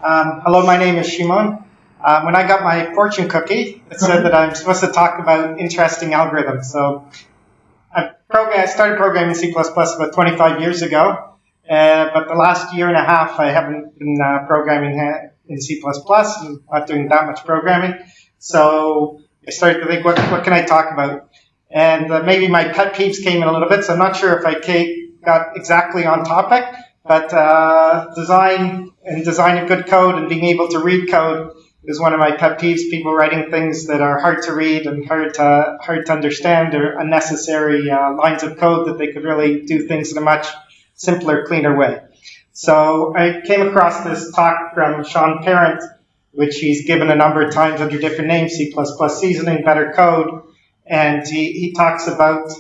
Hello, my name is Shimon. When I got my fortune cookie, it said that I'm supposed to talk about interesting algorithms. So I started programming C++ about 25 years ago, but the last year and a half I haven't been programming in C++, and not doing that much programming. So I started to think, what can I talk about? And maybe my pet peeves came in a little bit, so I'm not sure if I got exactly on topic, but designing good code and being able to read code is one of my pet peeves. People writing things that are hard to read and hard to understand, or unnecessary lines of code that they could really do things in a much simpler, cleaner way. So I came across this talk from Sean Parent, which he's given a number of times under different names, C++ Seasoning, Better Code, and he talks about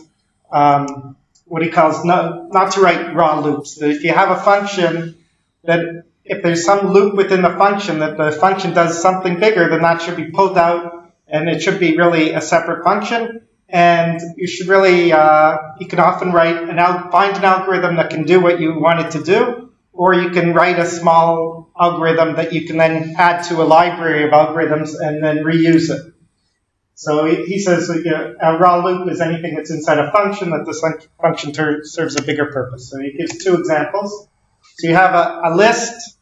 what he calls not to write raw loops. That if you have a function, that if there's some loop within the function, that the function does something bigger, then that should be pulled out, and it should be really a separate function. And you should really, you can often find an algorithm that can do what you want it to do, or you can write a small algorithm that you can then add to a library of algorithms and then reuse it. So he says a raw loop is anything that's inside a function that the function serves a bigger purpose. So he gives two examples. So you have a list,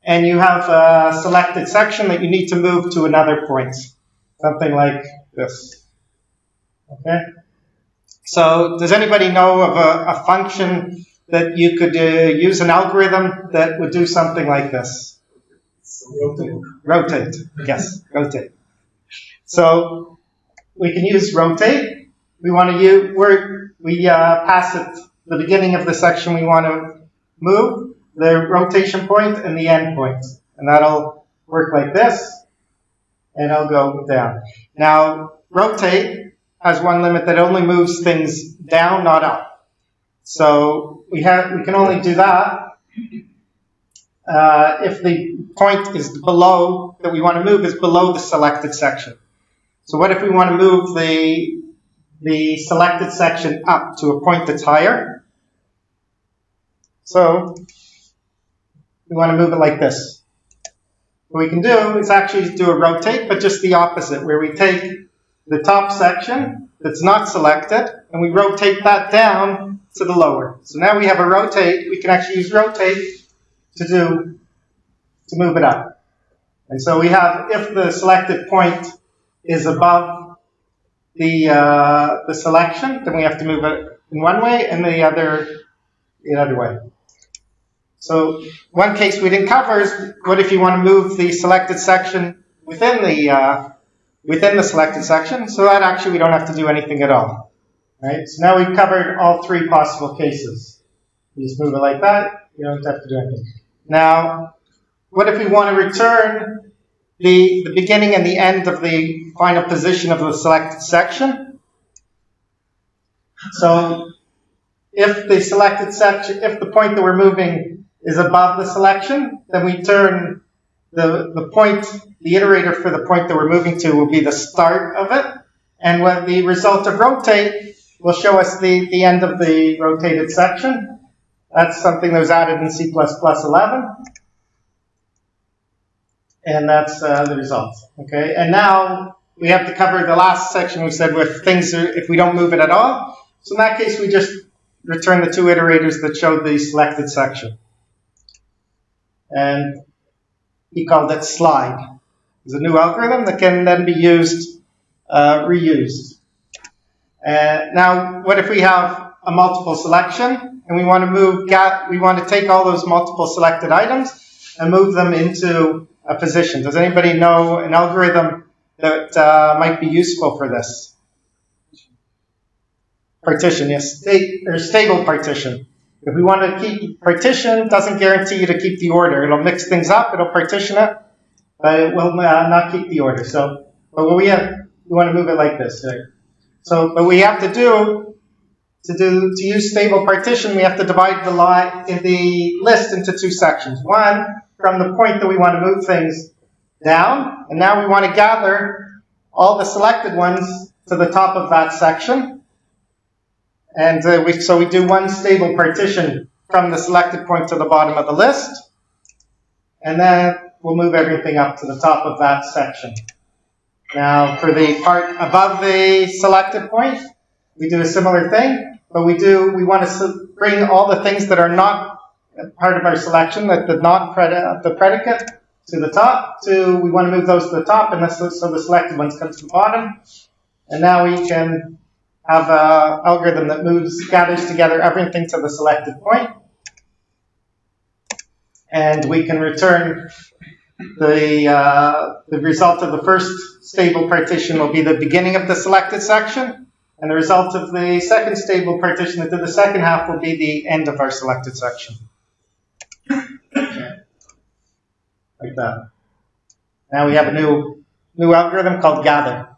and you have a selected section that you need to move to another point. Something like this. Okay? So does anybody know of a function that you could use an algorithm that would do something like this? Rotate. Yes, rotate. So we can use rotate. We want to use, we pass it the beginning of the section we want to move, the rotation point and the end point. And that'll work like this, and it'll go down. Now, rotate has one limit that only moves things down, not up. So we can only do that if the point is below, that we want to move is below the selected section. So what if we want to move the selected section up to a point that's higher? So we want to move it like this. What we can do is actually do a rotate, but just the opposite, where we take the top section that's not selected, and we rotate that down to the lower. So now we have a rotate. We can actually use rotate to move it up. And so we have, if the selected point is above the selection, then we have to move it in one way, and the other way. So one case we didn't cover is, what if you want to move the selected section within the selected section? So that actually we don't have to do anything at all. Right? So now we've covered all three possible cases. You just move it like that. You don't have to do anything. Now, what if we want to return the beginning and the end of the final position of the selected section? So if the selected section, if the point that we're moving is above the selection, then we turn the point, the iterator for the point that we're moving to will be the start of it. And when the result of rotate will show us the end of the rotated section. That's something that was added in C++ 11. And that's the result. Okay, and now we have to cover the last section we said with things if we don't move it at all. So in that case, we just return the two iterators that showed the selected section. And he called it slide. It's a new algorithm that can then be reused. Now, what if we have a multiple selection and we want to take all those multiple selected items and move them into a position? Does anybody know an algorithm that might be useful for this? Partition, yes, or stable partition. If we want to keep partition, doesn't guarantee you to keep the order. It'll mix things up, it'll partition it, but it will not keep the order. So, but what we want to move it like this. Right? So, but we have to to use stable partition, we have to divide the list into two sections. One, from the point that we want to move things down, and now we want to gather all the selected ones to the top of that section. And so we do one stable partition from the selected point to the bottom of the list. And then we'll move everything up to the top of that section. Now, for the part above the selected point, we do a similar thing, but we want to bring all the things that are not part of our selection, that the predicate, to the top. We want to move those to the top, and so the selected ones come to the bottom. And now we can have an algorithm that gathers together everything to the selected point. And we can return the result of the first stable partition will be the beginning of the selected section, and the result of the second stable partition into the second half will be the end of our selected section. Okay. Like that. Now we have a new algorithm called gather.